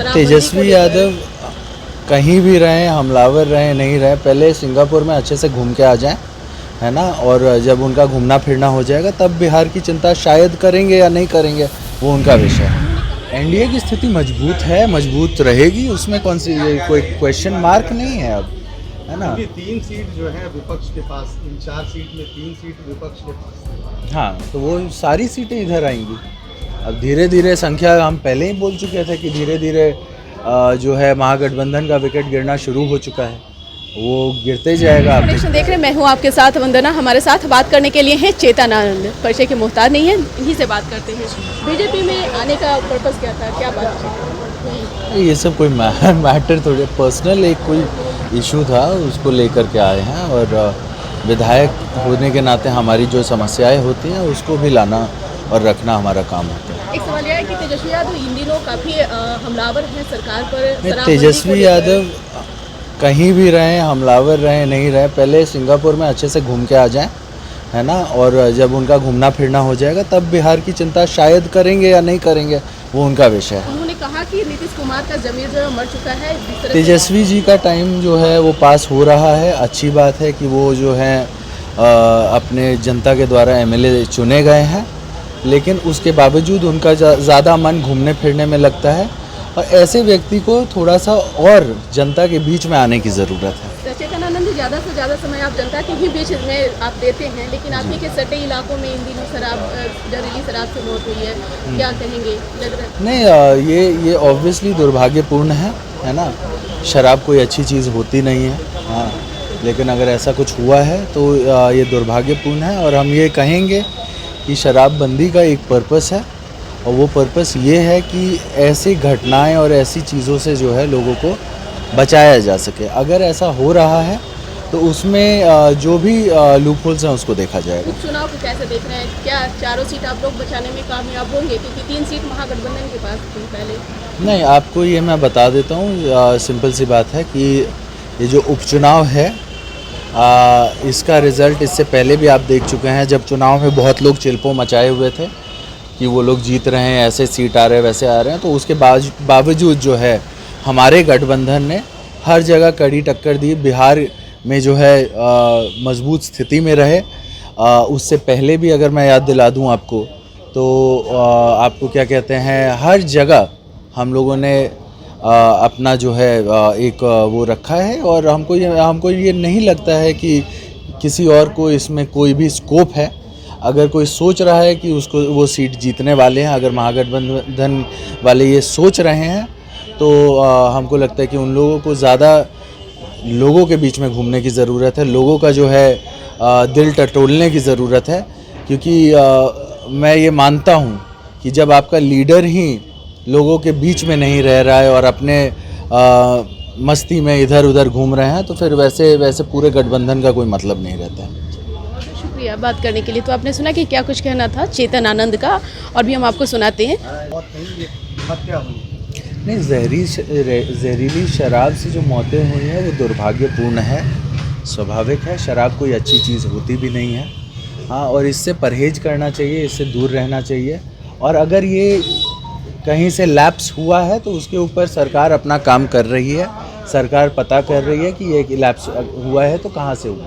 तेजस्वी यादव कहीं भी रहें, हमलावर रहें नहीं रहें, पहले सिंगापुर में अच्छे से घूम के आ जाएं, है ना। और जब उनका घूमना फिरना हो जाएगा तब बिहार की चिंता शायद करेंगे या नहीं करेंगे, वो उनका विषय है। एनडीए की स्थिति मजबूत है, मजबूत रहेगी, उसमें कौन सी कोई क्वेश्चन मार्क नहीं है अब, है ना। 3 सीट जो है विपक्ष के पास, इन 4 सीट में 3 सीट विपक्ष के पास। हाँ, तो वो सारी सीटें इधर आएंगी। अब धीरे धीरे संख्या, हम पहले ही बोल चुके थे कि धीरे धीरे जो है महागठबंधन का विकेट गिरना शुरू हो चुका है, वो गिरते जाएगा। आप देख रहे, मैं हूँ आपके साथ वंदना। हमारे साथ बात करने के लिए हैं चेतन आनंद, परिचय के मोहताज नहीं है, इन्हीं से बात करते हैं। बीजेपी में आने का पर्पस क्या था, क्या बात? ये सब कोई मैटर थोड़े पर्सनल, एक कोई इशू था, उसको लेकर के आए हैं। और विधायक होने के नाते हमारी जो समस्याएं होती हैं उसको भी लाना और रखना हमारा काम होता है। एक सवाल यह है कि तेजस्वी यादव इन दिनों काफ़ी हमलावर हैं सरकार पर। तेजस्वी यादव कहीं भी रहें, हमलावर रहें नहीं रहें, पहले सिंगापुर में अच्छे से घूम के आ जाएं, है ना। और जब उनका घूमना फिरना हो जाएगा तब बिहार की चिंता शायद करेंगे या नहीं करेंगे, वो उनका विषय है। उन्होंने कहा कि नीतीश कुमार का जमीर जो मर चुका है। तेजस्वी जी का टाइम जो है वो पास हो रहा है, अच्छी बात है कि वो जो है अपने जनता के द्वारा एमएलए चुने गए हैं, लेकिन उसके बावजूद उनका ज़्यादा मन घूमने फिरने में लगता है। और ऐसे व्यक्ति को थोड़ा सा और जनता के बीच में आने की ज़रूरत है। चेतन आनंद, ज़्यादा से ज़्यादा समय आप जनता के ही बीच में आप देते हैं, लेकिन आप ही के सटे इलाकों में इन दिनों शराब, जहरीली शराब से मौत हुई है, क्या कहेंगे? लग रहा है नहीं, ये ऑब्वियसली दुर्भाग्यपूर्ण है ना। शराब कोई अच्छी चीज़ होती नहीं है, हाँ, लेकिन अगर ऐसा कुछ हुआ है तो ये दुर्भाग्यपूर्ण है। और हम ये कहेंगे कि शराबबंदी का एक पर्पस है, और वो पर्पस ये है कि ऐसी घटनाएं और ऐसी चीज़ों से जो है लोगों को बचाया जा सके। अगर ऐसा हो रहा है तो उसमें जो भी लूप होल्स हैं उसको देखा जाएगा। उपचुनाव को कैसे देख रहे हैं? क्या चारों सीट आप लोग बचाने में कामयाब होंगे? क्योंकि 3 सीट महागठबंधन के पास थी पहले। नहीं, आपको ये मैं बता देता हूँ, सिंपल सी बात है कि ये जो उपचुनाव है, इसका रिज़ल्ट इससे पहले भी आप देख चुके हैं। जब चुनाव में बहुत लोग चिल्पो मचाए हुए थे कि वो लोग जीत रहे हैं, ऐसे सीट आ रहे हैं, वैसे आ रहे हैं, तो उसके बावजूद जो है हमारे गठबंधन ने हर जगह कड़ी टक्कर दी। बिहार में जो है मजबूत स्थिति में रहे। उससे पहले भी अगर मैं याद दिला दूं आपको, तो आपको क्या कहते हैं, हर जगह हम लोगों ने अपना जो है एक वो रखा है। और हमको ये नहीं लगता है कि किसी और को इसमें कोई भी स्कोप है। अगर कोई सोच रहा है कि उसको वो सीट जीतने वाले हैं, अगर महागठबंधन वाले ये सोच रहे हैं, तो हमको लगता है कि उन लोगों को ज़्यादा लोगों के बीच में घूमने की ज़रूरत है, लोगों का जो है दिल टटोलने की ज़रूरत है। क्योंकि मैं ये मानता हूँ कि जब आपका लीडर ही लोगों के बीच में नहीं रह रहा है और अपने मस्ती में इधर उधर घूम रहे हैं, तो फिर वैसे पूरे गठबंधन का कोई मतलब नहीं रहता है। शुक्रिया बात करने के लिए। तो आपने सुना कि क्या कुछ कहना था चेतन आनंद का, और भी हम आपको सुनाते हैं। नहीं, जहरीली शराब से जो मौतें हुई हैं वो दुर्भाग्यपूर्ण है, स्वाभाविक है। शराब कोई अच्छी चीज़ होती भी नहीं है, हाँ, और इससे परहेज करना चाहिए, इससे दूर रहना चाहिए। और अगर ये कहीं से लैप्स हुआ है तो उसके ऊपर सरकार अपना काम कर रही है। सरकार पता कर रही है कि ये लैप्स हुआ है तो कहाँ से हुआ।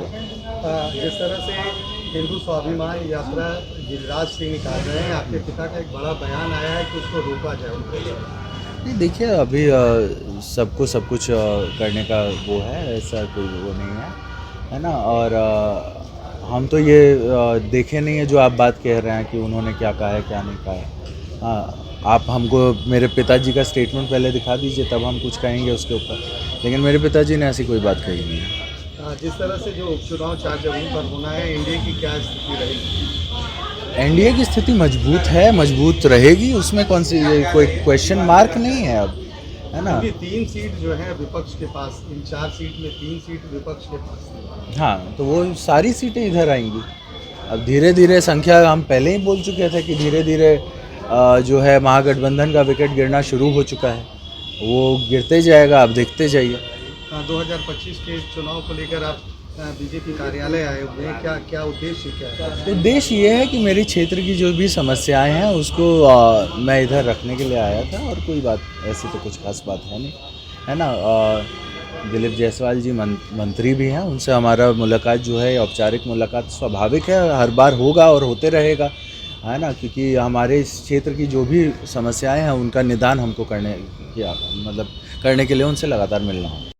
जिस तरह से हिंदू स्वाभिमान यात्रा गिरिराज सिंह निकाल रहे हैं, आपके पिता का एक बड़ा बयान आया है कि उसको रोका जाए। नहीं, देखिए, अभी सबको सब कुछ करने का वो है, ऐसा कोई वो नहीं है ना। और हम तो ये देखे नहीं है जो आप बात कह रहे हैं कि उन्होंने क्या कहा है क्या नहीं कहा है। हाँ, आप हमको मेरे पिताजी का स्टेटमेंट पहले दिखा दीजिए, तब हम कुछ कहेंगे उसके ऊपर, लेकिन मेरे पिताजी ने ऐसी कोई बात कही नहीं है। जिस तरह से जो उपचुनाव 4 जगहों पर होना है, एनडीए की क्या स्थिति रहेगी? एनडीए की स्थिति मजबूत है, मजबूत रहेगी, उसमें कौन सी कोई क्वेश्चन मार्क नहीं है अब, है ना। 3 सीट जो है विपक्ष के पास, इन 4 सीट में 3 सीट विपक्ष के पास। हाँ, तो वो सारी सीटें इधर आएंगी। अब धीरे धीरे संख्या, हम पहले ही बोल चुके थे कि धीरे धीरे जो है महागठबंधन का विकेट गिरना शुरू हो चुका है, वो गिरते जाएगा, आप देखते जाइए। 2025 के चुनाव को लेकर आप बीजेपी कार्यालय आए हुए हैं, क्या क्या उद्देश्य क्या है? उद्देश्य ये है कि मेरी क्षेत्र की जो भी समस्याएं हैं उसको मैं इधर रखने के लिए आया था, और कोई बात ऐसी तो कुछ खास बात है नहीं, है ना। दिलीप जायसवाल जी मंत्री भी हैं, उनसे हमारा मुलाकात जो है औपचारिक मुलाकात स्वाभाविक है, हर बार होगा और होते रहेगा, है ना, क्योंकि हमारे इस क्षेत्र की जो भी समस्याएं हैं उनका निदान हमको करने के लिए उनसे लगातार मिलना होगा।